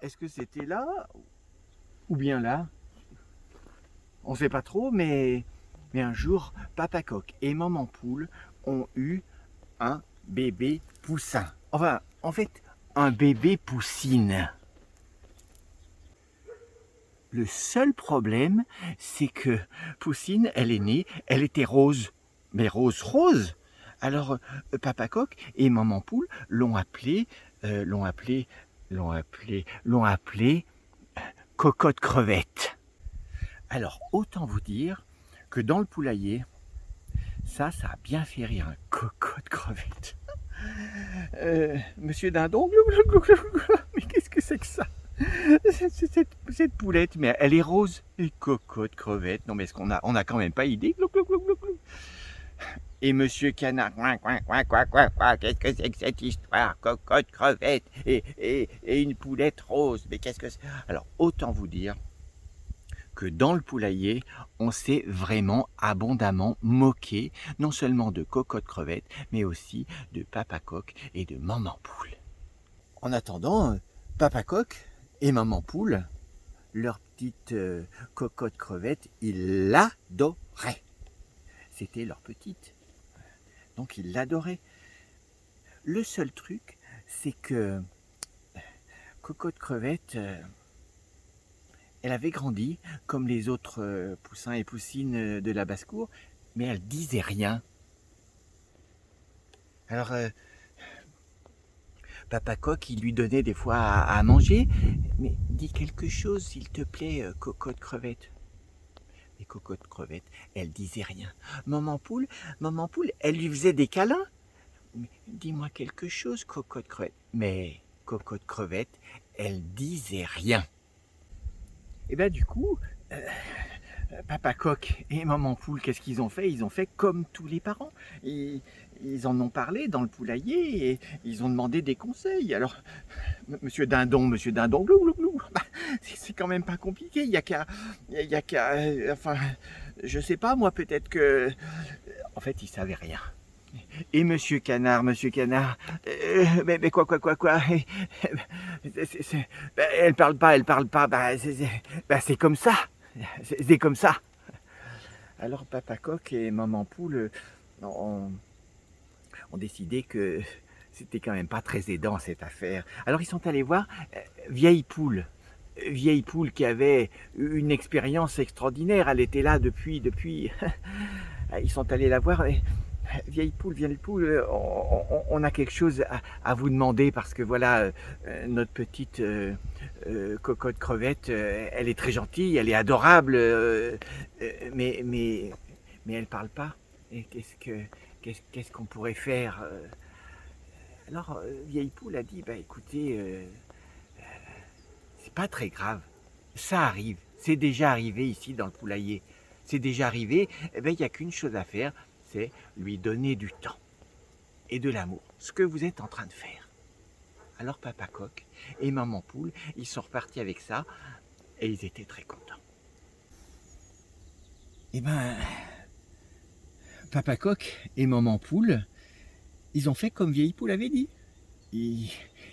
est-ce que c'était là ou bien là? On ne sait pas trop, mais un jour, Papa Coq et Maman Poule ont eu un bébé poussin. Enfin, en fait, un bébé poussine. Le seul problème, c'est que Poussine, elle est née, elle était rose. Mais rose. Alors, Papa Coq et Maman Poule l'ont appelée, l'ont appelée, l'ont appelée Cocotte Crevette. Alors, autant vous dire que dans le poulailler, ça a bien fait rire, un Cocotte Crevette. Monsieur Dindon, mais qu'est-ce que c'est que ça? Cette poulette, mais elle est rose. Et Cocotte Crevette, non mais est-ce qu'on a quand même pas idée? Et Monsieur Canard, qu'est-ce que c'est que cette histoire? Cocotte Crevette et une poulette rose, mais qu'est-ce que c'est? Alors, autant vous dire que dans le poulailler, on s'est vraiment abondamment moqué, non seulement de Cocotte Crevette, mais aussi de Papa Coq et de Maman Poule. En attendant, Papa Coq et Maman Poule, leur petite Cocotte Crevette, ils l'adoraient. C'était leur petite. Donc ils l'adoraient. Le seul truc, c'est que Cocotte Crevette, elle avait grandi comme les autres poussins et poussines de la basse-cour, mais elle disait rien. Alors, Papa Coq, il lui donnait des fois à manger, mais dis quelque chose, s'il te plaît, Cocotte Crevette. Et Cocotte Crevette, elle disait rien. Maman Poule, elle lui faisait des câlins. Mais dis-moi quelque chose, Cocotte Crevette. Mais Cocotte Crevette, elle disait rien. Et bien du coup, Papa Coq et Maman Poule, qu'est-ce qu'ils ont fait? Ils ont fait comme tous les parents. Ils en ont parlé dans le poulailler et ils ont demandé des conseils. Alors, Monsieur Dindon, glou, glou, glou, bah, c'est quand même pas compliqué. Il y a qu'à, enfin, je sais pas moi, peut-être que, en fait, il savait rien. Et Monsieur Canard, mais quoi, elle parle pas, bah, c'est comme ça, c'est comme ça. Alors Papa Coq et Maman Poule ont décidé que c'était quand même pas très aidant cette affaire. Alors ils sont allés voir Vieille Poule qui avait une expérience extraordinaire. Elle était là depuis. Ils sont allés la voir. Vieille Poule, on a quelque chose à vous demander parce que voilà, notre petite Cocotte Crevette, elle est très gentille, elle est adorable, mais elle parle pas. Et qu'est-ce qu'on pourrait faire? Alors, Vieille Poule a dit, bah écoutez, c'est pas très grave, ça arrive, c'est déjà arrivé ici dans le poulailler, c'est déjà arrivé, eh ben, il n'y a qu'une chose à faire, c'est lui donner du temps et de l'amour, ce que vous êtes en train de faire. Alors Papa Coq et Maman Poule, ils sont repartis avec ça et ils étaient très contents. Eh ben, Papa Coq et Maman Poule, ils ont fait comme Vieille Poule avait dit. Ils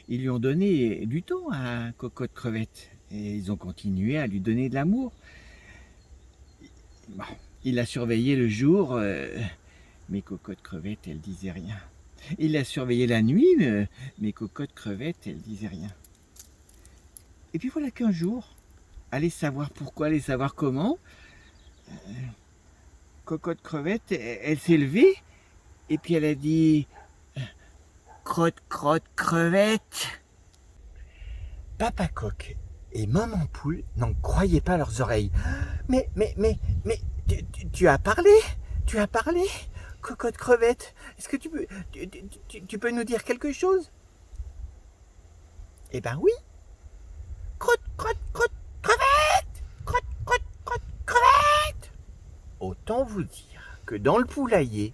lui ont donné du temps à Cocotte Crevette et ils ont continué à lui donner de l'amour. Bon, il l'a surveillé le jour, mais Cocotte Crevette, elle disait rien. Il l'a surveillé la nuit, mais Cocotte Crevette, elle disait rien. Et puis voilà qu'un jour, allez savoir pourquoi, allez savoir comment, Cocotte Crevette, elle s'est levée et puis elle a dit crotte, crevette. Papa Coq et Maman Poule n'en croyaient pas leurs oreilles. Mais, tu as parlé? Cocotte Crevette, est-ce que tu peux nous dire quelque chose? Eh ben oui. Crotte, crevette! Crevette! Autant vous dire que dans le poulailler,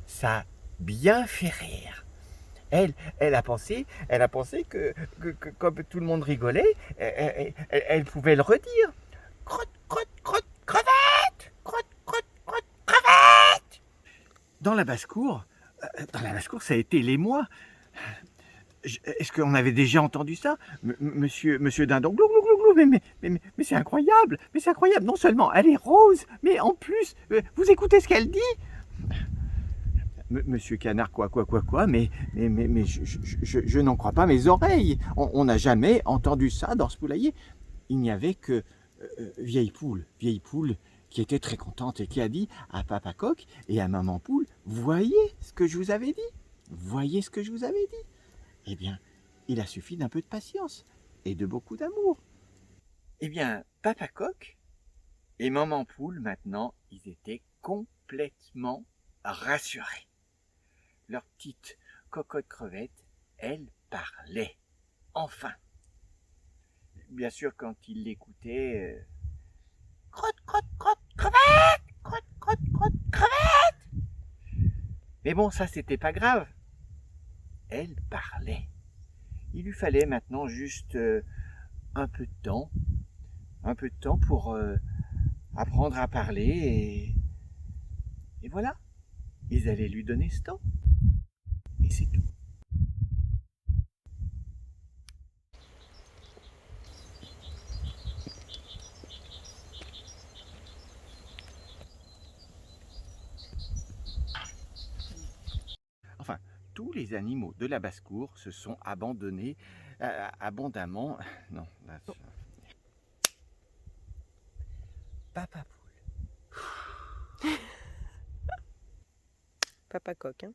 ça a bien fait rire. Elle a pensé que comme tout le monde rigolait, elle pouvait le redire. Crotte, crevette! Crevette! Dans la basse-cour, ça a été l'émoi. Est-ce qu'on avait déjà entendu ça? Monsieur Dindon, glou, glou, glou, glou, mais c'est incroyable, mais c'est incroyable. Non seulement elle est rose, mais en plus, vous écoutez ce qu'elle dit? Monsieur Canard, quoi, mais je n'en crois pas mes oreilles. On n'a jamais entendu ça dans ce poulailler. Il n'y avait que vieille poule qui était très contente et qui a dit à Papa Coq et à Maman Poule, voyez ce que je vous avais dit, voyez ce que je vous avais dit. Eh bien, il a suffi d'un peu de patience et de beaucoup d'amour. Eh bien, Papa Coq et Maman Poule, maintenant, ils étaient complètement rassurés. Leur petite cocotte crevette, elle parlait. Enfin. Bien sûr, quand ils l'écoutaient, crotte, crotte, crotte, crevette, crotte, crotte, crotte, crevette. Mais bon, ça, c'était pas grave. Elle parlait. Il lui fallait maintenant juste un peu de temps pour apprendre à parler et voilà. Ils allaient lui donner ce temps. Et c'est tout. Enfin, tous les animaux de la basse-cour se sont abandonnés abondamment. Non, là, Papa Poule. Papa Coq, hein.